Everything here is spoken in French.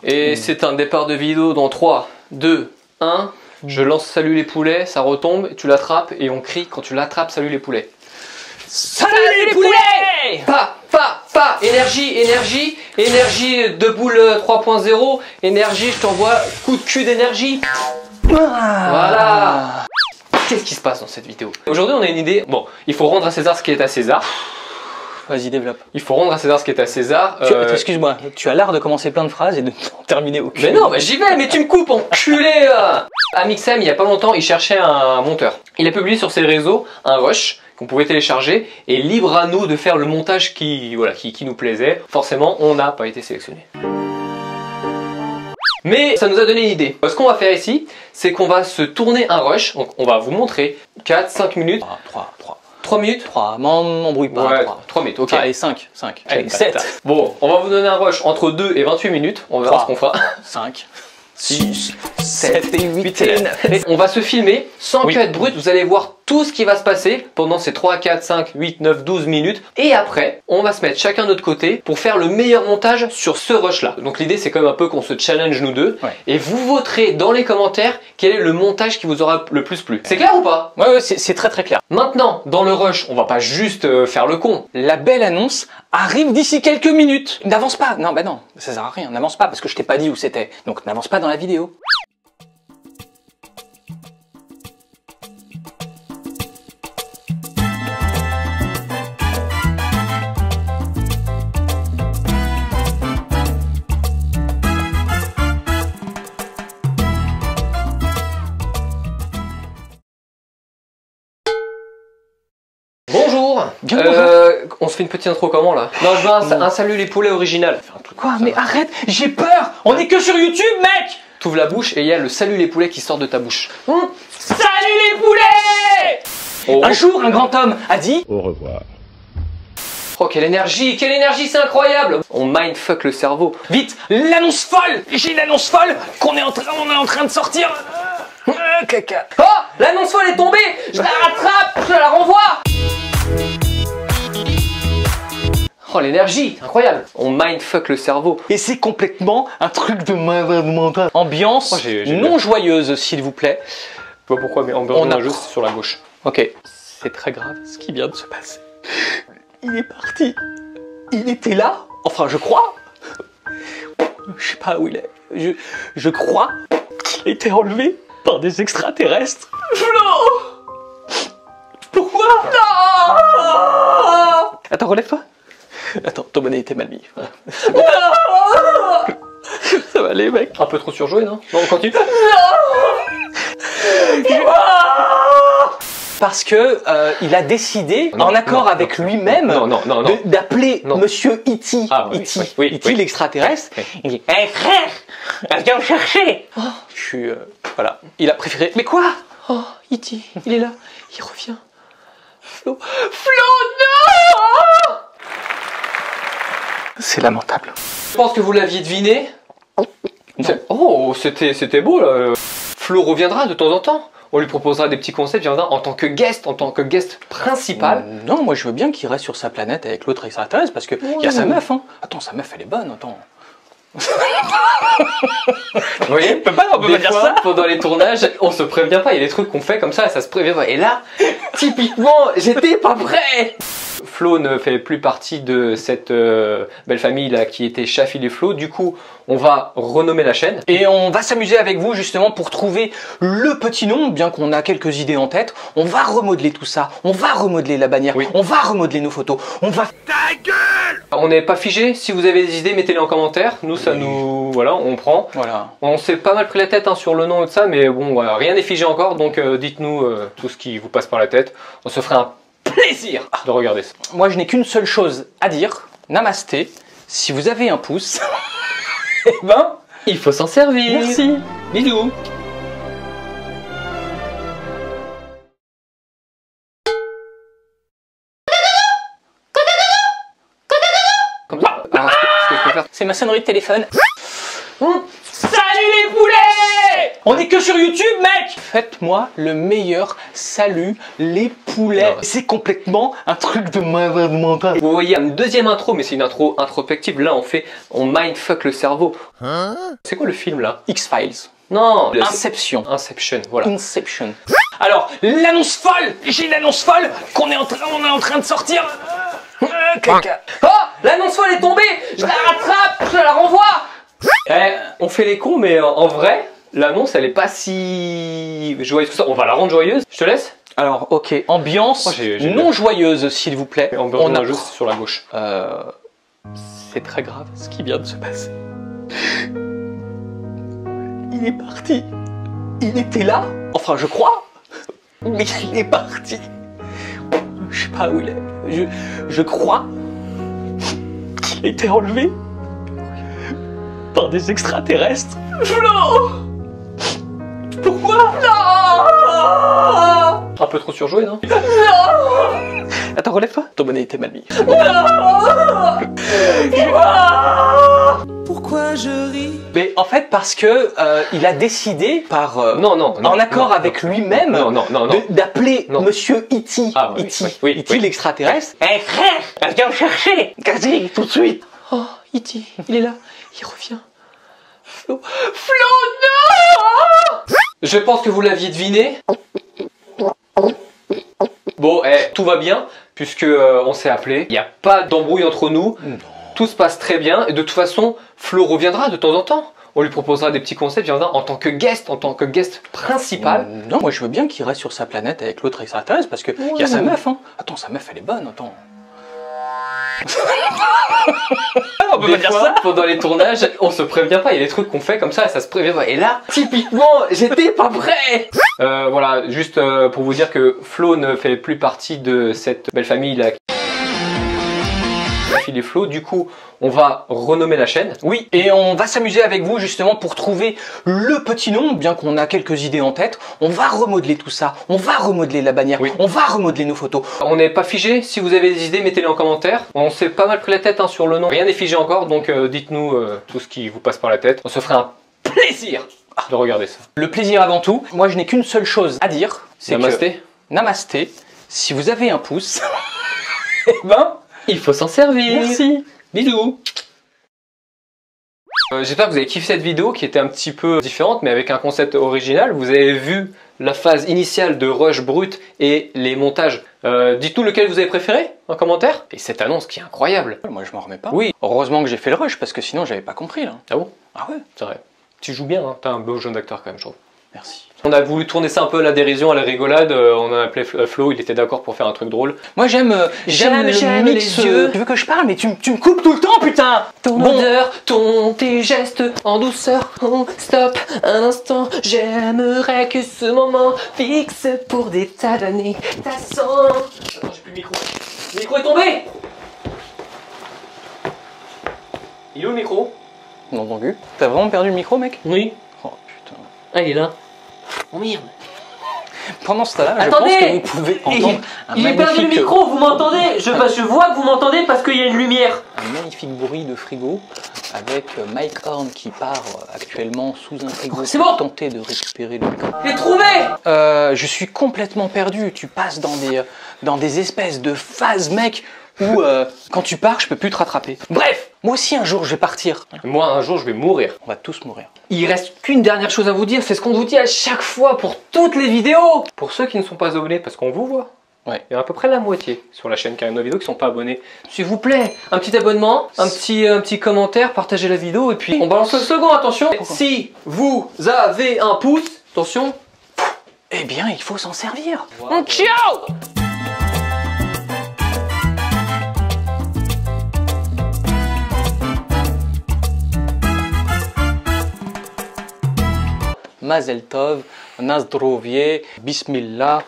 Et c'est un départ de vidéo dans 3, 2, 1. Je lance salut les poulets, ça retombe, tu l'attrapes et on crie quand tu l'attrapes salut les poulets. Salut les poulets! Pas, énergie de boule 3.0, énergie, je t'envoie coup de cul d'énergie. Voilà. Qu'est-ce qui se passe dans cette vidéo? Aujourd'hui on a une idée, bon, il faut rendre à César ce qui est à César. Vas-y, développe. Il faut rendre à César ce qui est à César. Excuse-moi, tu as l'art de commencer plein de phrases et de terminer aucune. Mais non, mais j'y vais, mais tu me coupes, enculé. Amixem, il y a pas longtemps, il cherchait un monteur. Il a publié sur ses réseaux un rush qu'on pouvait télécharger et libre à nous de faire le montage qui nous plaisait. Forcément, on n'a pas été sélectionné. Mais ça nous a donné une idée. Ce qu'on va faire ici, c'est qu'on va se tourner un rush. Donc on va vous montrer 4-5 minutes. 3 minutes. 3, m'embrouille pas. Ouais, 3 minutes, ok. Allez, 5. Allez, 7. Bon, on va vous donner un rush entre 2 et 28 minutes. On verra 3, ce qu'on fera. 5, 6, 7 et 8 et 9. Et on va se filmer sans cut brut. Vous allez voir tout ce qui va se passer pendant ces 3, 4, 5, 8, 9, 12 minutes. Et après, on va se mettre chacun de notre côté pour faire le meilleur montage sur ce rush-là. Donc l'idée, c'est quand même un peu qu'on se challenge nous deux. Ouais. Et vous voterez dans les commentaires quel est le montage qui vous aura le plus plu. C'est clair ou pas? Ouais, c'est très clair. Maintenant, dans le rush, on va pas juste faire le con. La belle annonce arrive d'ici quelques minutes. N'avance pas. Non, bah non, ça sert à rien. N'avance pas parce que je t'ai pas dit où c'était. Donc n'avance pas dans la vidéo. Bonjour. On se fait une petite intro comment là? Non, je veux un salut les poulets original. Quoi? Mais arrête, j'ai peur. On est que sur YouTube, mec. T'ouvres la bouche et il y a le salut les poulets qui sort de ta bouche. Salut les poulets. Oh. Un jour, un grand homme a dit au revoir. Oh, quelle énergie, c'est incroyable. On mindfuck le cerveau. Vite, l'annonce folle. J'ai une annonce folle qu'on est en train de sortir. Caca. Oh, l'annonce folle est tombée. Je la rattrape, je la renvoie. Oh, l'énergie, incroyable. On mindfuck le cerveau. Et c'est complètement un truc de malade mental. Ambiance non joyeuse, s'il vous plaît. Je sais pas pourquoi, mais ambiance non joyeuse, c'est sur la gauche. Ok. C'est très grave ce qui vient de se passer. Il est parti. Il était là. Enfin, je crois. Je sais pas où il est. Je crois qu'il a été enlevé par des extraterrestres. Flo! Pourquoi? Non! Attends, relève-toi. Attends, ton bonnet était mal mis. Bon. Ça va aller, mec. Un peu trop surjoué, non? Bon, on continue. Parce que il a décidé, en accord avec lui-même, d'appeler Monsieur E.T. E.T. l'extraterrestre. Il dit, hé frère, viens me chercher. Oh, je suis, voilà. Il a préféré. Mais quoi? Oh, E.T. il est là, il revient. Flo, non! C'est lamentable. Je pense que vous l'aviez deviné. Oh, c'était beau là. Flo reviendra de temps en temps. On lui proposera des petits concepts, il viendra en tant que guest principal. Non, moi je veux bien qu'il reste sur sa planète avec l'autre extraterrestre parce que y a sa meuf, hein. Attends, sa meuf elle est bonne, attends. Vous voyez, on peut pas dire ça. Pendant les tournages, on se prévient pas, il y a des trucs qu'on fait comme ça, ça se prévient pas. Et là, typiquement, j'étais pas prêt. Flo ne fait plus partie de cette belle famille là qui était Shafil et Flo. Du coup, on va renommer la chaîne. Et on va s'amuser avec vous justement pour trouver le petit nom, bien qu'on a quelques idées en tête. On va remodeler tout ça, on va remodeler la bannière, on va remodeler nos photos, on va... Ta gueule! On n'est pas figé, si vous avez des idées, mettez-les en commentaire. Nous, ça nous... Voilà, on prend. Voilà. On s'est pas mal pris la tête hein, sur le nom et tout ça, mais bon, voilà, rien n'est figé encore. Donc dites-nous tout ce qui vous passe par la tête. On se ferait un plaisir de regarder ça. Moi, je n'ai qu'une seule chose à dire. Namasté. Si vous avez un pouce, eh ben, il faut s'en servir. Merci. Bisous. Comme ça. Alors, ce que je peux faire, c'est ma sonnerie de téléphone. Salut les poulets! On est que sur YouTube, mec. Faites-moi le meilleur salut, les poulets. C'est complètement un truc de malade mental. Vous voyez une deuxième intro, mais c'est une intro introspective. Là, on mindfuck le cerveau. C'est quoi le film là? X-Files. Non, Inception. Inception, voilà. Inception. Alors, l'annonce folle. J'ai une annonce folle on est en train de sortir. Caca. Oh, l'annonce folle est tombée. Je la rattrape, je la renvoie. On fait les cons, mais en vrai, l'annonce elle est pas si joyeuse que ça. On va la rendre joyeuse. Je te laisse. Alors, ok, ambiance non joyeuse, s'il vous plaît. Ambiance non joyeuse sur la gauche. C'est très grave ce qui vient de se passer. Il est parti. Il était là. Enfin, je crois. Mais il est parti. Je sais pas où il est. Je crois qu'il a été enlevé par des extraterrestres. Flo! Pourquoi? Non! Un peu trop surjoué, non? Non! Attends, relève-toi. Ton bonnet était mal mis. Pourquoi je ris? Mais en fait, parce que il a décidé par en accord avec lui-même d'appeler Monsieur E.T. E.T. l'extraterrestre. Hé frère, viens me chercher. Vas-y, tout de suite. Oh, E.T. il est là, il revient. Flo, non! Je pense que vous l'aviez deviné. Bon, tout va bien, puisque on s'est appelé. Il n'y a pas d'embrouille entre nous. Tout se passe très bien. Et de toute façon, Flo reviendra de temps en temps. On lui proposera des petits concepts. Il viendra en tant que guest principal. Non, moi je veux bien qu'il reste sur sa planète avec l'autre extraterrestre parce que il y a sa meuf. Hein. Attends, sa meuf elle est bonne. Attends. On peut pas dire ça. Pendant les tournages, on se prévient pas. Il y a des trucs qu'on fait comme ça et ça se prévient pas. Et là, typiquement, j'étais pas prêt. Voilà, juste pour vous dire que Flo ne fait plus partie de cette belle famille là. La fille des Flo. Du coup, on va renommer la chaîne. Oui, et on va s'amuser avec vous justement pour trouver le petit nom, bien qu'on a quelques idées en tête. On va remodeler tout ça, on va remodeler la bannière, on va remodeler nos photos. On n'est pas figé, si vous avez des idées, mettez-les en commentaire. On s'est pas mal pris la tête sur le nom. Rien n'est figé encore, donc dites-nous tout ce qui vous passe par la tête. On se ferait un plaisir de regarder ça. Le plaisir avant tout. Moi, je n'ai qu'une seule chose à dire. C'est Namasté. Namasté. Si vous avez un pouce, eh ben, il faut s'en servir. Merci. Bisous. J'espère que vous avez kiffé cette vidéo qui était un petit peu différente mais avec un concept original. Vous avez vu la phase initiale de rush brut et les montages. Dites-nous lequel vous avez préféré en commentaire. Et cette annonce qui est incroyable. Moi je m'en remets pas. Oui. Heureusement que j'ai fait le rush parce que sinon j'avais pas compris là. Ah bon? Ah ouais. C'est vrai. Tu joues bien, hein. T'as un beau jeune d'acteur quand même, je trouve. Merci. On a voulu tourner ça un peu à la dérision, à la rigolade. On a appelé Flo, il était d'accord pour faire un truc drôle. Moi j'aime le mix. Tu veux que je parle mais tu me coupes tout le temps, putain. Ton odeur, tes gestes en douceur. Oh, stop un instant, j'aimerais que ce moment fixe pour des tas d'années. Ta sang. Attends, j'ai plus le micro. Le micro est tombé. Il est où le micro? Non entendu. T'as vraiment perdu le micro, mec? Oui. Oh putain. Ah, il est là. Oh merde. Pendant ce temps-là, je pense que vous pouvez entendre un J'ai perdu le micro, vous m'entendez? Je vois que vous m'entendez parce qu'il y a une lumière. Un magnifique bruit de frigo avec Mike Horn qui part actuellement sous un frigo pour tenter de récupérer le micro. J'ai trouvé. Je suis complètement perdu. Tu passes dans des espèces de phases, mec, où quand tu pars, je peux plus te rattraper. Bref, moi aussi un jour je vais partir. Moi un jour je vais mourir. On va tous mourir. Il reste qu'une dernière chose à vous dire, c'est ce qu'on vous dit à chaque fois pour toutes les vidéos. Pour ceux qui ne sont pas abonnés, parce qu'on vous voit. Ouais. Il y a à peu près la moitié sur la chaîne Karino Vidéo qui ne sont pas abonnés. S'il vous plaît, un petit abonnement, un petit commentaire, partagez la vidéo et puis on balance le second, attention. Si vous avez un pouce, attention. Eh bien, il faut s'en servir. Wow. Ciao. Mazel Tov, Nazdrovie, Bismillah.